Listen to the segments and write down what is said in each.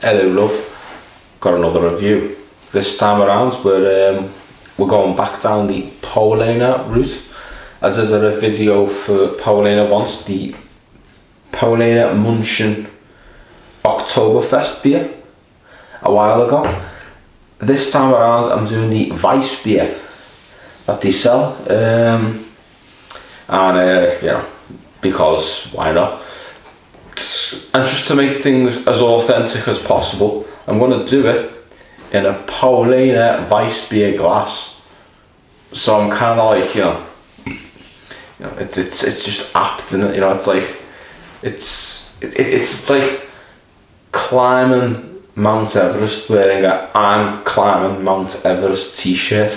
Hello love, got another review. This time around we're going back down the Paulaner route. I did a video for Paulaner once, the Paulaner Munchen Oktoberfest beer a while ago. This time around I'm doing the Weissbier that they sell, you know, because why not? And just to make things as authentic as possible, I'm going to do it in a Paulaner Weissbier glass. So I'm kind of like, you know, it's just apt, in it. You know, it's like it's like climbing Mount Everest wearing a "I'm climbing Mount Everest" t-shirt,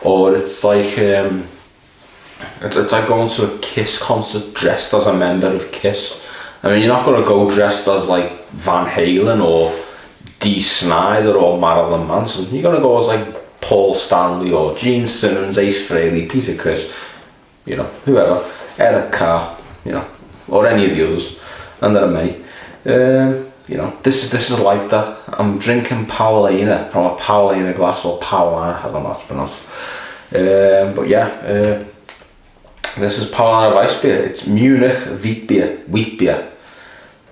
or it's like it's like going to a Kiss concert dressed as a member of Kiss. I mean, you're not going to go dressed as like Van Halen or Dee Snider or Marilyn Manson. You're going to go as like Paul Stanley or Gene Simmons, Ace Frehley, Peter Criss, you know, whoever, Eric Carr, you know, or any of the others, and there are many. You know, this is like that. I'm drinking Paulaner from a Paulaner glass, or Paulaner, I don't know how to pronounce. But yeah, this is Paulaner Weissbier. It's Munich wheat beer.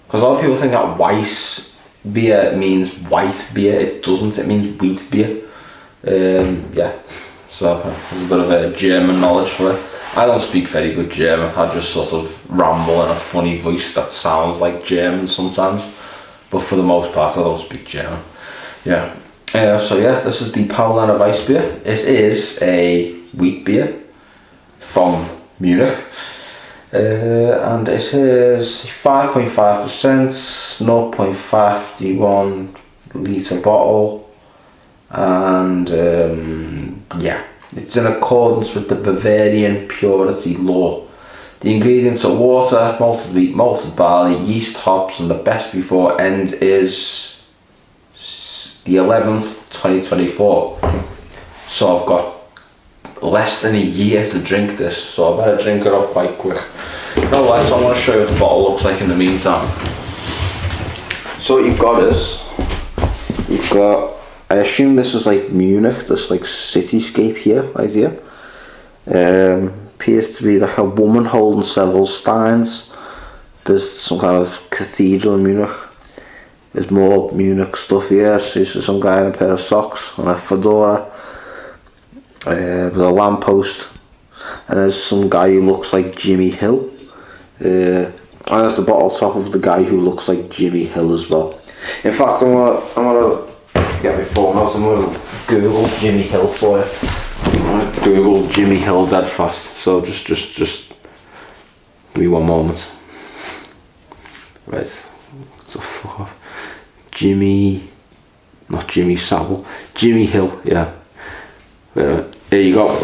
Because a lot of people think that Weiss beer means white beer. It doesn't. It means wheat beer. Yeah. So a bit of a German knowledge for it. I don't speak very good German. I just sort of ramble in a funny voice that sounds like German sometimes. But for the most part, I don't speak German. Yeah. So yeah, this is the Paulaner Weissbier. It is a wheat beer from Munich, and it is 5.5%, 0.51 litre bottle, and yeah, it's in accordance with the Bavarian purity law. The ingredients are water, malted wheat, malted barley, yeast, hops, and the best before end is the 11th, 2024. So I've got less than a year to drink this, so I better drink it up quite quick. No less, I want to show you what the bottle looks like in the meantime. So what you've got is, you've got, I assume this is like Munich, this like cityscape here, right here. Appears to be like a woman holding several steins. There's some kind of cathedral in Munich. There's more Munich stuff here. So there's some guy in a pair of socks and a fedora. With a lamppost, and there's some guy who looks like Jimmy Hill, and there's the bottle top of the guy who looks like Jimmy Hill as well. In fact, I'm gonna get my phone out. I'm gonna Google Jimmy Hill for you. I'm gonna Google Jimmy Hill dead fast. So just give me one moment. Right, what's the fuck off? Not Jimmy Savile, Jimmy Hill, yeah. There you go.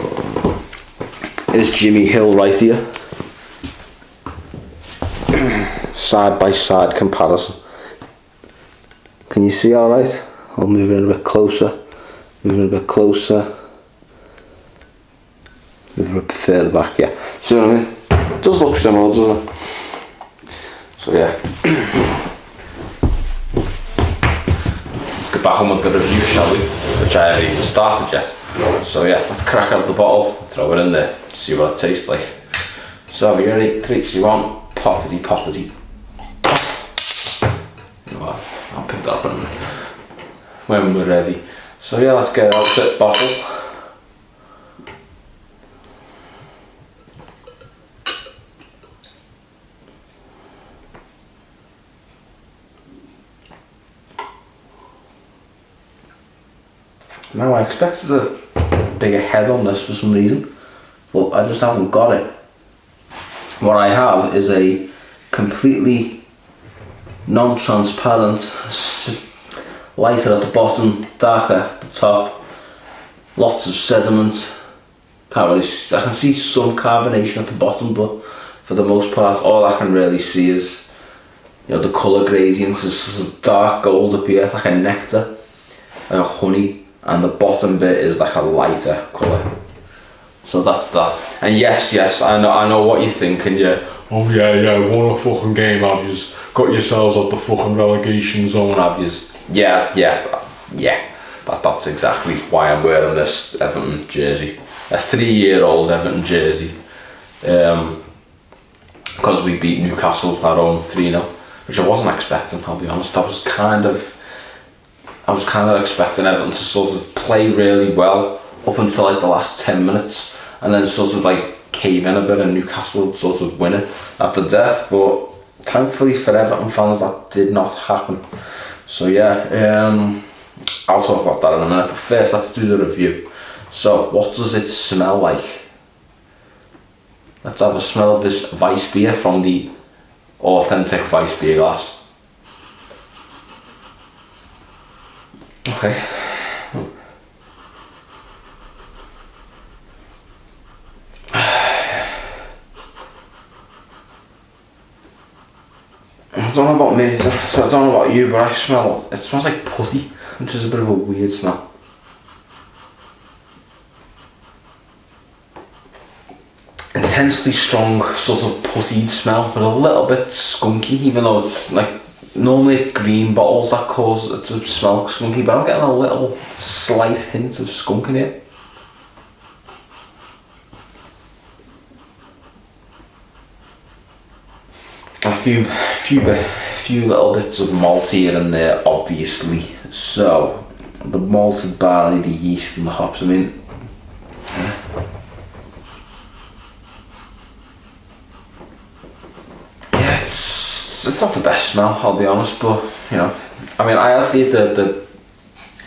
There's Jimmy Hill right here. Side by side comparison. Can you see alright? I'll move in a bit closer. Move a bit further back, yeah. See what I mean? It does look similar, doesn't it? So yeah. Let's get back on with the review, shall we? Which I haven't even started yet. So yeah, let's crack out the bottle, throw it in there, see what it tastes like. So are you ready? 3, 2, 1, poppity poppity. You know what, I'll pick that up in a minute when we're ready. So yeah, let's get out the bottle. Now I expected a bigger head on this for some reason, but I just haven't got it. What I have is a completely non-transparent, lighter at the bottom, darker at the top, lots of sediment. Can't really see, I can see some carbonation at the bottom, but for the most part all I can really see is, you know, the colour gradients is sort of dark gold up here, like a nectar, like a honey. And the bottom bit is like a lighter colour. So that's that. And yes, I know what you're thinking. Yeah, oh yeah, won a fucking game, have yous? Got yourselves out the fucking relegation zone, have yous? Yeah. That's exactly why I'm wearing this Everton jersey. A 3-year-old Everton jersey. Because we beat Newcastle at home 3-0, which I wasn't expecting, I'll be honest. I was kind of expecting Everton to sort of play really well up until like the last 10 minutes, and then sort of like cave in a bit and Newcastle would sort of win it at the death. But thankfully for Everton fans, that did not happen. So yeah, I'll talk about that in a minute, but first let's do the review. So what does it smell like? Let's have a smell of this Weissbier from the authentic Weissbier glass. Okay. I don't know about me, so I don't know about you, but it smells like putty, which is a bit of a weird smell. Intensely strong, sort of puttied smell, but a little bit skunky, even though it's like, normally it's green bottles that cause it to smell skunky, but I'm getting a little slight hint of skunk in it. A few little bits of malt here and there, obviously. So the malted barley, the yeast, and the hops. I mean, yeah, it's not the best smell, I'll be honest. But you know, I mean, I had the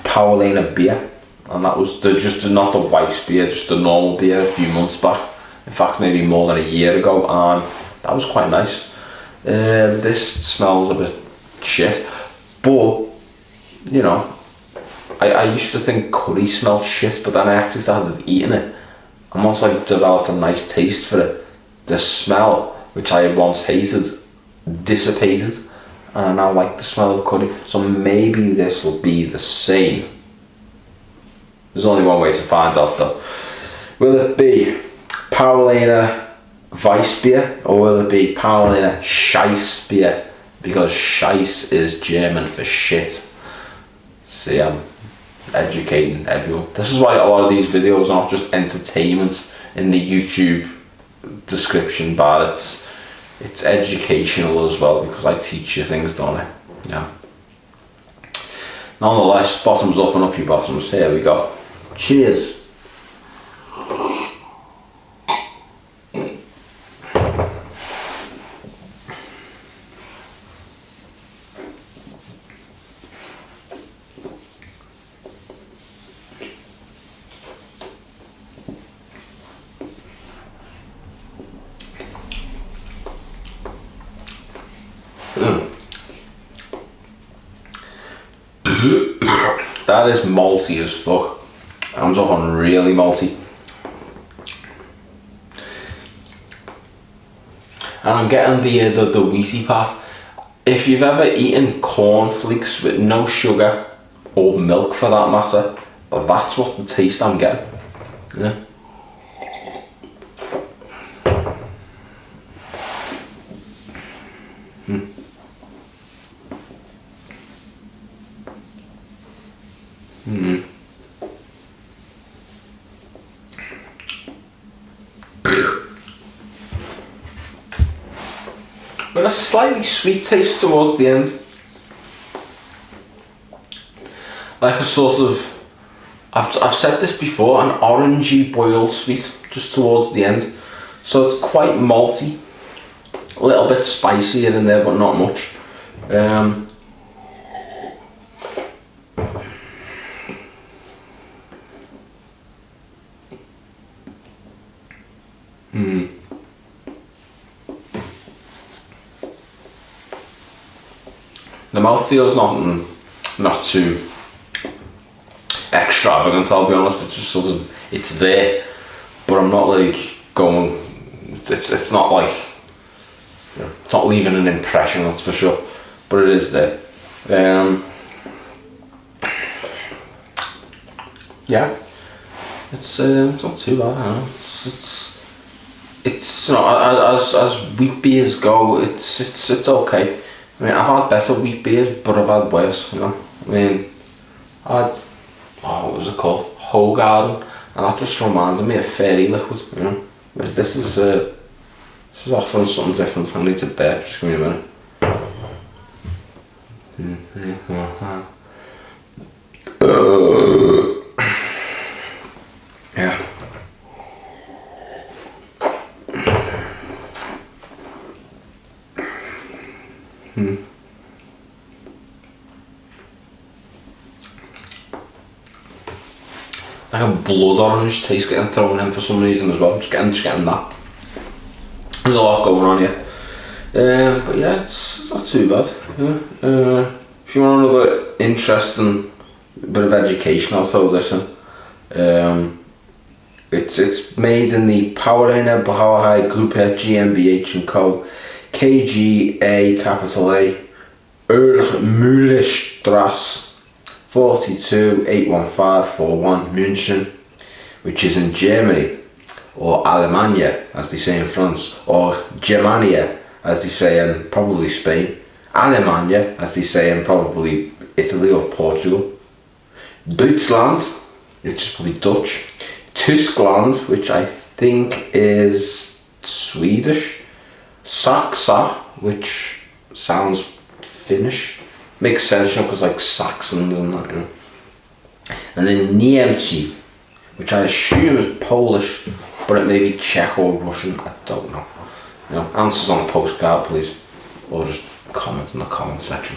Paulaner beer, and that was just not the Weissbier, just the normal beer a few months back. In fact, maybe more than a year ago, and that was quite nice. This smells a bit shit, but you know, I used to think curry smelled shit, but then I actually started eating it. I almost like developed a nice taste for it. The smell, which I had once hated, dissipated, and I now like the smell of curry. So maybe this will be the same. There's only one way to find out though. Will it be Paulaner Weissbier, or will it be Paulaner Scheissbier? Because Scheiss is German for shit. See, I'm educating everyone. This is why a lot of these videos are not just entertainment in the YouTube description bar. It's educational as well, because I teach you things, don't I? Yeah. Nonetheless, bottoms up and up your bottoms. Here we go. Cheers. That is malty as fuck. I'm talking really malty. And I'm getting the wheaty part. If you've ever eaten cornflakes with no sugar, or milk for that matter, that's what the taste I'm getting. Yeah. With a slightly sweet taste towards the end. Like a sort of, I've said this before, an orangey boiled sweet just towards the end. So it's quite malty, a little bit spicy in there, but not much. The mouthfeel is not too extravagant, I'll be honest. It's just sort of, it's there, but I'm not like going, it's not like, you know, it's not leaving an impression, that's for sure, but it is there. Yeah, it's not too bad, I don't know. it's you know, as wheat beers go, it's okay. I mean, I've had better wheat beers, but I've had worse. You know, I mean, I had what was it called? Hogarden, and that just reminds me of fairy liquid. You know, whereas this is offering something different. I need to burp. Just give me a minute. Yeah. Like a blood orange taste getting thrown in for some reason as well. Just getting that. There's a lot going on here. But yeah, it's not too bad. Yeah. If you want another interesting bit of education, I'll throw this in. It's made in the Paulaner Weissbier Group GmbH and Co. KGA capital A Mühlestrasse 42 81541 München, which is in Germany, or Alemania as they say in France, or Germania as they say in probably Spain, Alemania as they say in probably Italy or Portugal, Deutschland, which is probably Dutch, Tyskland, which I think is Swedish, Saxa, which sounds Finnish, makes sense, you know, because like Saxons and that, you know. And then Niemcy, which I assume is Polish, but it may be Czech or Russian, I don't know. You know, answers on a postcard, please, or just comment in the comment section,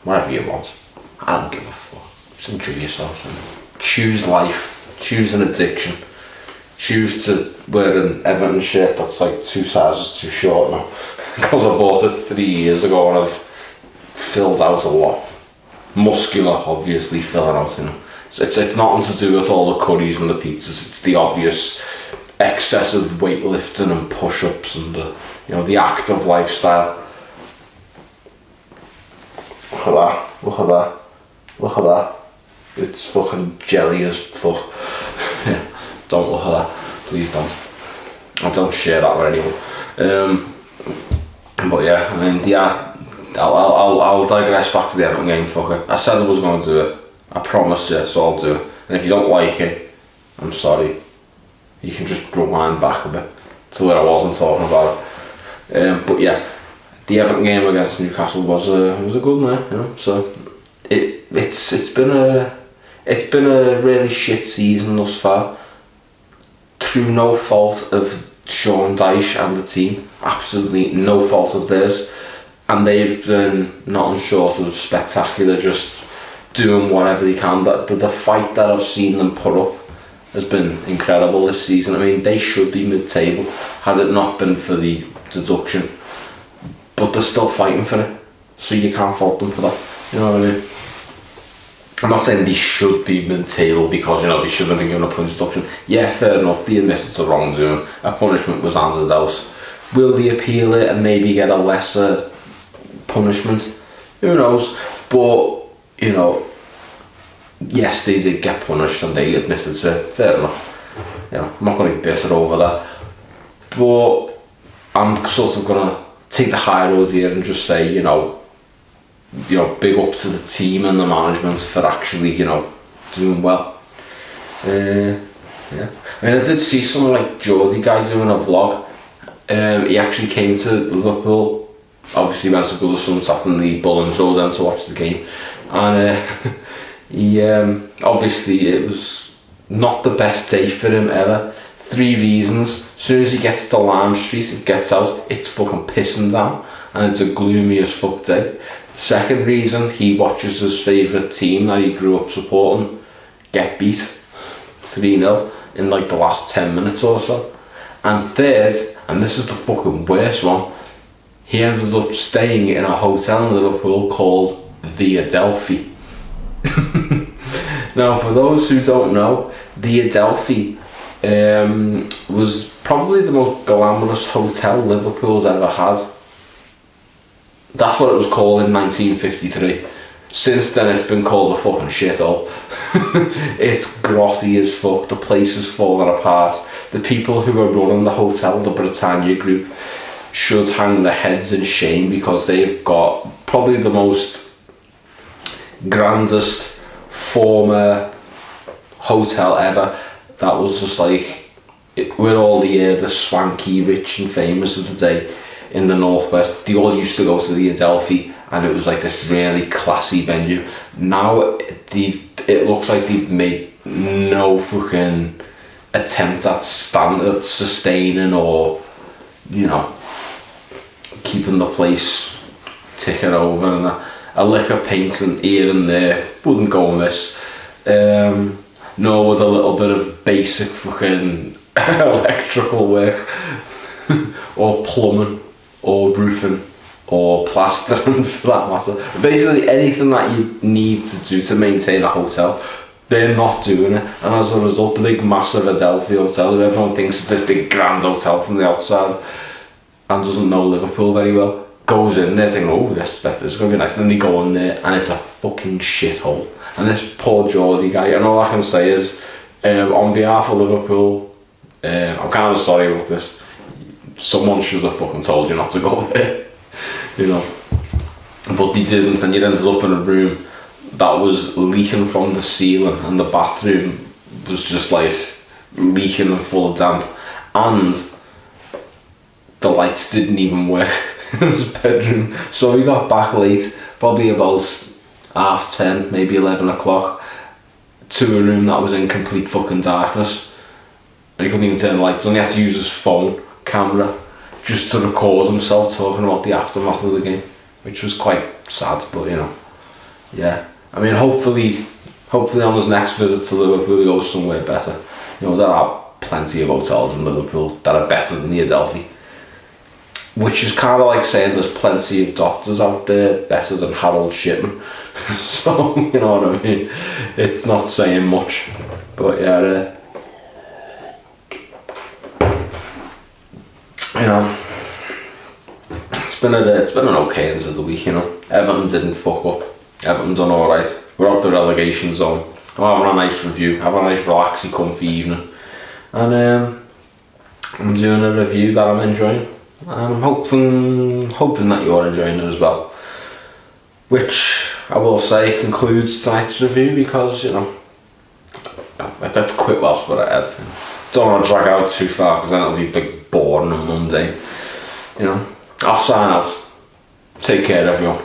whatever you want. I don't give a fuck. Just enjoy yourself and choose life, choose an addiction, choose to wear an Everton shirt that's like 2 sizes too short now, because I bought it 3 years ago and I've filled out a lot. Muscular, obviously, filling out, you know. It's nothing to do with all the curries and the pizzas. It's the obvious excessive weightlifting and push-ups and the, you know, the active lifestyle. Look at that! Look at that! Look at that! It's fucking jelly as fuck. Yeah, don't look at that. Please don't. I don't share that with anyone. But yeah, I mean, yeah. I'll digress back to the Everton game, fucker. I said I was going to do it. I promised you, so I'll do it. And if you don't like it, I'm sorry. You can just rewind back a bit to where I wasn't talking about it. But yeah, the Everton game against Newcastle was a good one, you know. So it's been a really shit season thus far, through no fault of Sean Dyche and the team. Absolutely no fault of theirs. And they've been nothing short of spectacular, just doing whatever they can. The fight that I've seen them put up has been incredible this season. I mean, they should be mid-table had it not been for the deduction, but they're still fighting for it, so you can't fault them for that. You know what I mean? I'm not saying they should be mid-table because, you know, they should have been given a punch deduction. Yeah, fair enough, they admit it's a wrongdoing. A punishment was handed out. Will they appeal it and maybe get a lesser punishment? Who knows? But, you know, yes, they did get punished and they admitted to it. Fair enough. You know, I'm not going to be bitter over that. But I'm sort of going to take the high road here and just say, you know, big up to the team and the management for actually, you know, doing well. Yeah. I mean, I did see someone like Geordie guy doing a vlog. He actually came to Liverpool. Obviously went to go to Sunset in the Bullens Road then to watch the game, and he obviously it was not the best day for him ever. 3 reasons. As soon as he gets to Lime Street and gets out, it's fucking pissing down and it's a gloomy as fuck day. Second reason, he watches his favourite team that he grew up supporting get beat 3-0 in like the last 10 minutes or so. And third, and this is the fucking worst one, he ended up staying in a hotel in Liverpool called the Adelphi. Now, for those who don't know, the Adelphi was probably the most glamorous hotel Liverpool's ever had. That's what it was called in 1953. Since then it's been called a fucking shithole. It's grotty as fuck, the place is falling apart. The people who are running the hotel, the Britannia group, should hang their heads in shame because they've got probably the most grandest former hotel ever. That was just like, with all the swanky, rich and famous of the day in the northwest, they all used to go to the Adelphi, and it was like this really classy venue. Now it looks like they've made no fucking attempt at sustaining or, you know, keeping the place ticking over, and a lick of paint and here and there wouldn't go amiss. No, with a little bit of basic fucking electrical work or plumbing or roofing or plastering for that matter. Basically anything that you need to do to maintain a hotel, they're not doing it, and as a result the big massive Adelphi hotel, who everyone thinks is this big grand hotel from the outside and doesn't know Liverpool very well, goes in there thinking, oh, this is going to be nice, and then they go in there and it's a fucking shithole. And this poor Geordie guy, and all I can say is, on behalf of Liverpool, I'm kind of sorry about this. Someone should have fucking told you not to go there, you know. But they didn't, and you ended up in a room that was leaking from the ceiling, and the bathroom was just like leaking and full of damp, and the lights didn't even work in his bedroom. So we got back late, probably about 10:30, maybe 11 o'clock, to a room that was in complete fucking darkness, and he couldn't even turn the lights on. He had to use his phone camera just to record himself talking about the aftermath of the game, which was quite sad, but you know, yeah. I mean, hopefully on his next visit to Liverpool he goes somewhere better. You know, there are plenty of hotels in Liverpool that are better than the Adelphi, which is kind of like saying there's plenty of doctors out there better than Harold Shipman. So, you know what I mean? It's not saying much, but yeah, you know, it's been an okay end of the week, you know. Everton didn't fuck up. Everton done alright. We're out the relegation zone. I'm having a nice review, having a nice relaxy comfy evening, and I'm doing a review that I'm enjoying, and I'm hoping that you're enjoying it as well, which I will say concludes tonight's review, because, you know, let's quit whilst we're ahead. Don't want to drag it out too far, because then it'll be big boring and mundane, you know. I'll sign out. Take care, everyone.